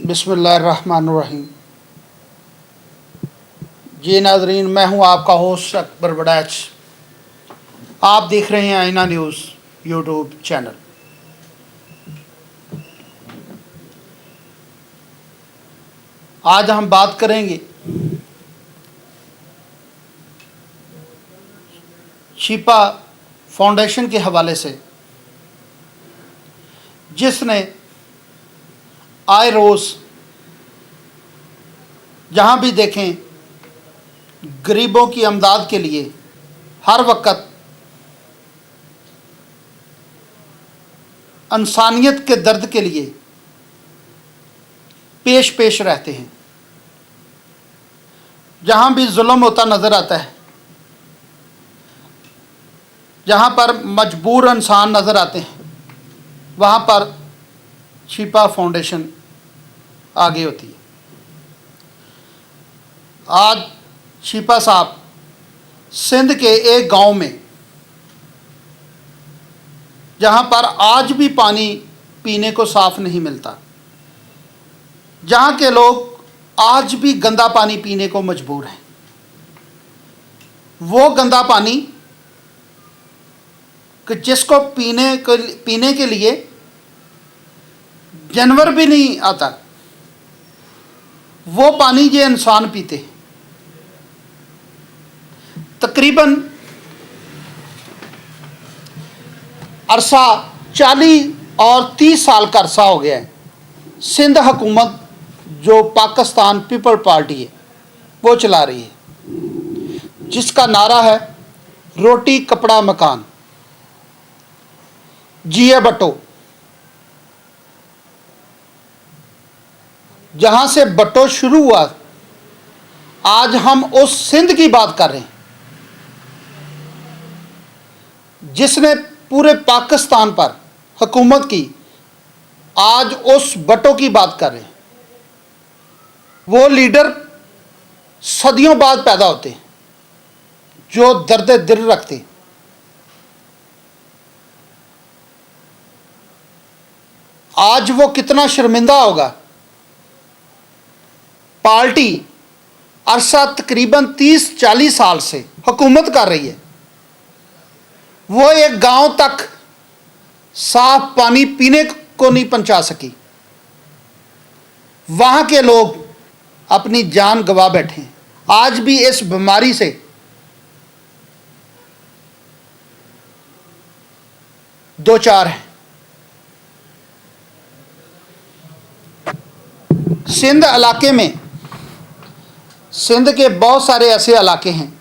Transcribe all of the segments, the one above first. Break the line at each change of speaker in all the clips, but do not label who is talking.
बिस्मिल्लाहिर्रहमानिर्रहीम। जी नाजरीन, मैं हूं आपका होस्ट अकबर बड़ैच। आप देख रहे हैं आईना न्यूज़ यूट्यूब चैनल। आज हम बात करेंगे शिपा फाउंडेशन के हवाले से, जिसने आए रोज़ जहाँ भी देखें गरीबों की अमदाद के लिए हर वक्त इंसानियत के दर्द के लिए पेश रहते हैं। जहाँ भी जुल्म होता नज़र आता है, जहाँ पर मजबूर इंसान नज़र आते हैं, वहाँ पर शिपा फाउंडेशन आगे होती है। आज शिपा साहब सिंध के एक गांव में, जहाँ पर आज भी पानी पीने को साफ नहीं मिलता, जहाँ के लोग आज भी गंदा पानी पीने को मजबूर हैं, वो गंदा पानी कि जिसको पीने के लिए जानवर भी नहीं आता, वो पानी ये इंसान पीते हैं। तकरीबन अरसा 40 और 30 साल का अरसा हो गया है। सिंध हुकूमत जो पाकिस्तान पीपल पार्टी है वो चला रही है, जिसका नारा है रोटी कपड़ा मकान, जिए बटो। जहाँ से बटो शुरू हुआ, आज हम उस सिंध की बात कर रहे हैं जिसने पूरे पाकिस्तान पर हुकूमत की। आज उस बटो की बात कर रहे हैं। वो लीडर सदियों बाद पैदा होते हैं जो दर्द दिल रखते। आज वो कितना शर्मिंदा होगा। पार्टी अरसा तकरीबन 30-40 साल से हुकूमत कर रही है, वो एक गांव तक साफ पानी पीने को नहीं पहुंचा सकी। वहां के लोग अपनी जान गंवा बैठे हैं। आज भी इस बीमारी से दो चार हैं। सिंध इलाके में, सिंध के बहुत सारे ऐसे इलाके हैं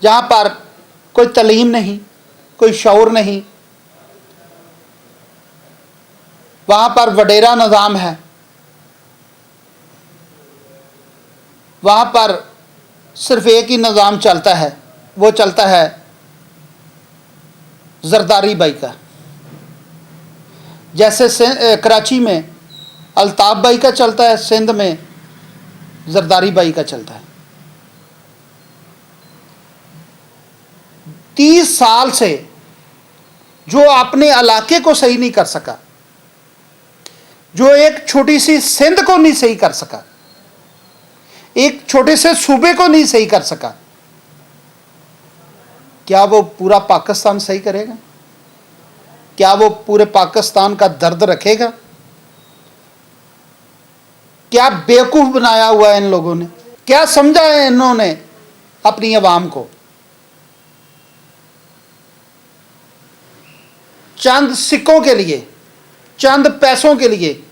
जहाँ पर कोई तालीम नहीं, कोई शऊर नहीं। वहाँ पर वडेरा निज़ाम है। वहाँ पर सिर्फ एक ही निज़ाम चलता है, वो चलता है जरदारी भाई का। जैसे कराची में अल्ताफ़ भाई का चलता है, सिंध में जरदारी भाई का चलता है। 30 साल से जो अपने इलाके को सही नहीं कर सका, जो एक छोटी सी सिंध को नहीं सही कर सका, एक छोटे से सूबे को नहीं सही कर सका, क्या वो पूरा पाकिस्तान सही करेगा? क्या वो पूरे पाकिस्तान का दर्द रखेगा? क्या बेवकूफ़ बनाया हुआ है इन लोगों ने? क्या समझा है इन्होंने अपनी आवाम को? चंद सिक्कों के लिए, चंद पैसों के लिए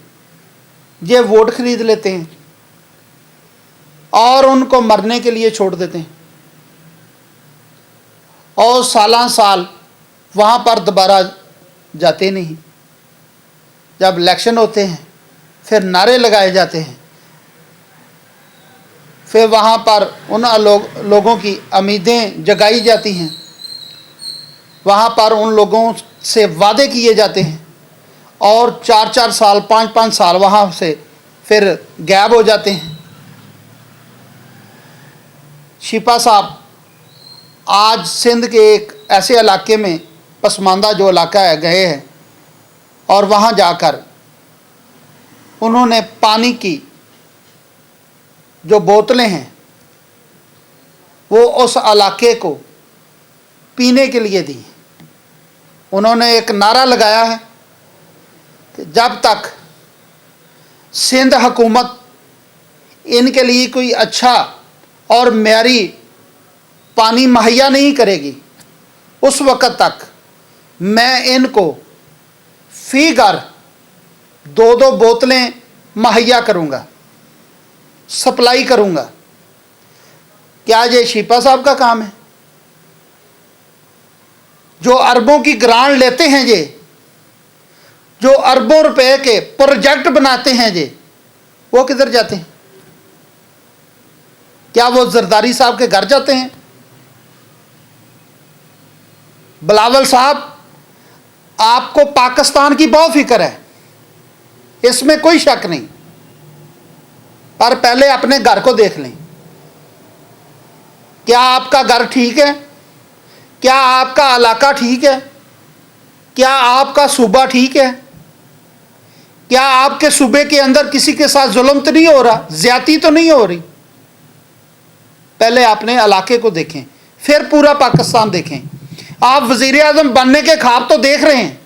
ये वोट खरीद लेते हैं और उनको मरने के लिए छोड़ देते हैं, और सालां साल वहाँ पर दोबारा जाते नहीं। जब इलेक्शन होते हैं फिर नारे लगाए जाते हैं, फिर वहाँ पर उन लोगों की उम्मीदें जगाई जाती हैं, वहाँ पर उन लोगों से वादे किए जाते हैं, और 4-4 साल 5-5 साल वहाँ से फिर गायब हो जाते हैं। शिपा साहब आज सिंध के एक ऐसे इलाके में, पसमानदा जो इलाका है, गए हैं और वहाँ जाकर उन्होंने पानी की जो बोतलें हैं वो उस इलाके को पीने के लिए दी। उन्होंने एक नारा लगाया है कि जब तक सिंध हुकूमत इनके लिए कोई अच्छा और म्यारी पानी मुहैया नहीं करेगी, उस वक़्त तक मैं इनको फी घर 2-2 बोतलें मुहैया करूँगा, सप्लाई करूँगा। क्या ये शीपा साहब का काम है? जो अरबों की ग्रांट लेते हैं ये, जो अरबों रुपए के प्रोजेक्ट बनाते हैं ये, वो किधर जाते हैं? क्या वो जरदारी साहब के घर जाते हैं? बिलावल साहब, आपको पाकिस्तान की बहुत फिक्र है, इसमें कोई शक नहीं, पर पहले अपने घर को देख लें। क्या आपका घर ठीक है? क्या आपका इलाका ठीक है? क्या आपका सूबा ठीक है? क्या आपके सूबे के अंदर किसी के साथ जुल्म तो नहीं हो रहा, ज्यादती तो नहीं हो रही? पहले अपने इलाके को देखें, फिर पूरा पाकिस्तान देखें। आप वजीर आजम बनने के ख्वाब तो देख रहे हैं,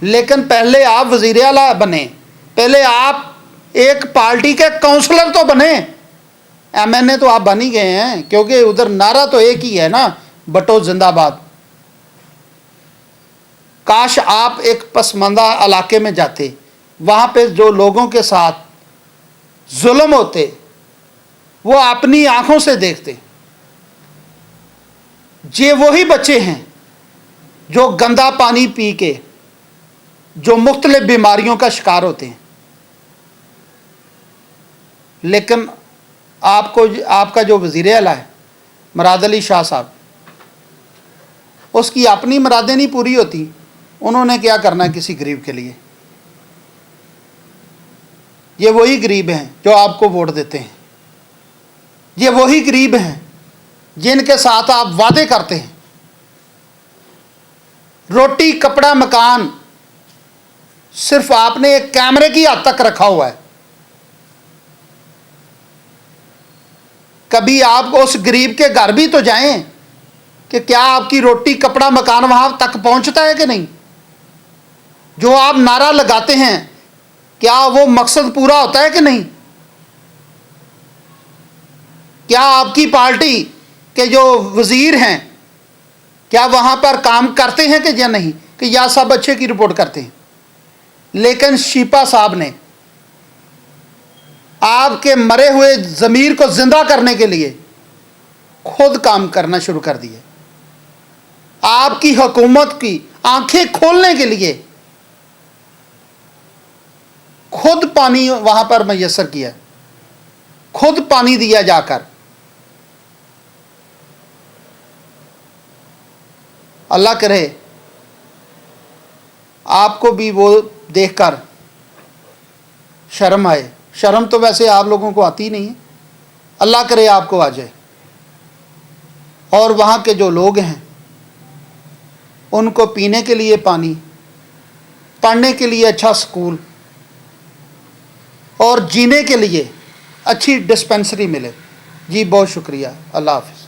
लेकिन पहले आप वजीर आला बने, पहले आप एक पार्टी के काउंसलर तो बने। एमएनए तो आप बन ही गए हैं, क्योंकि उधर नारा तो एक ही है ना, भट्टो जिंदाबाद। काश आप एक पसमानदा इलाके में जाते, वहाँ पे जो लोगों के साथ जुल्म होते वो अपनी आंखों से देखते। ये वही बच्चे हैं जो गंदा पानी पी के जो मुख्तलिफ बीमारियों का शिकार होते हैं। लेकिन आपका जो वज़ीर आला है मुराद अली शाह साहब, उसकी अपनी मुरादें नहीं पूरी होती, उन्होंने क्या करना है किसी गरीब के लिए? ये वही गरीब हैं जो आपको वोट देते हैं, ये वही गरीब हैं जिनके साथ आप वादे करते हैं। रोटी कपड़ा मकान सिर्फ आपने एक कैमरे की हद तक रखा हुआ है। कभी आप उस गरीब के घर भी तो जाएं कि क्या आपकी रोटी कपड़ा मकान वहां तक पहुंचता है कि नहीं? जो आप नारा लगाते हैं, क्या वो मकसद पूरा होता है कि नहीं? क्या आपकी पार्टी के जो वजीर हैं, क्या वहां पर काम करते हैं कि या नहीं, कि या सब अच्छे की रिपोर्ट करते हैं? लेकिन शीपा साहब ने आपके मरे हुए ज़मीर को जिंदा करने के लिए खुद काम करना शुरू कर दिए। आपकी हुकूमत की आंखें खोलने के लिए खुद पानी वहां पर मैसर किया, खुद पानी दिया जाकर। अल्लाह करे आपको भी वो देखकर शर्म आए। शर्म तो वैसे आप लोगों को आती नहीं है, अल्लाह करे आपको आ जाए। और वहाँ के जो लोग हैं उनको पीने के लिए पानी, पढ़ने के लिए अच्छा स्कूल और जीने के लिए अच्छी डिस्पेंसरी मिले। जी बहुत शुक्रिया, अल्लाह हाफ़िज़।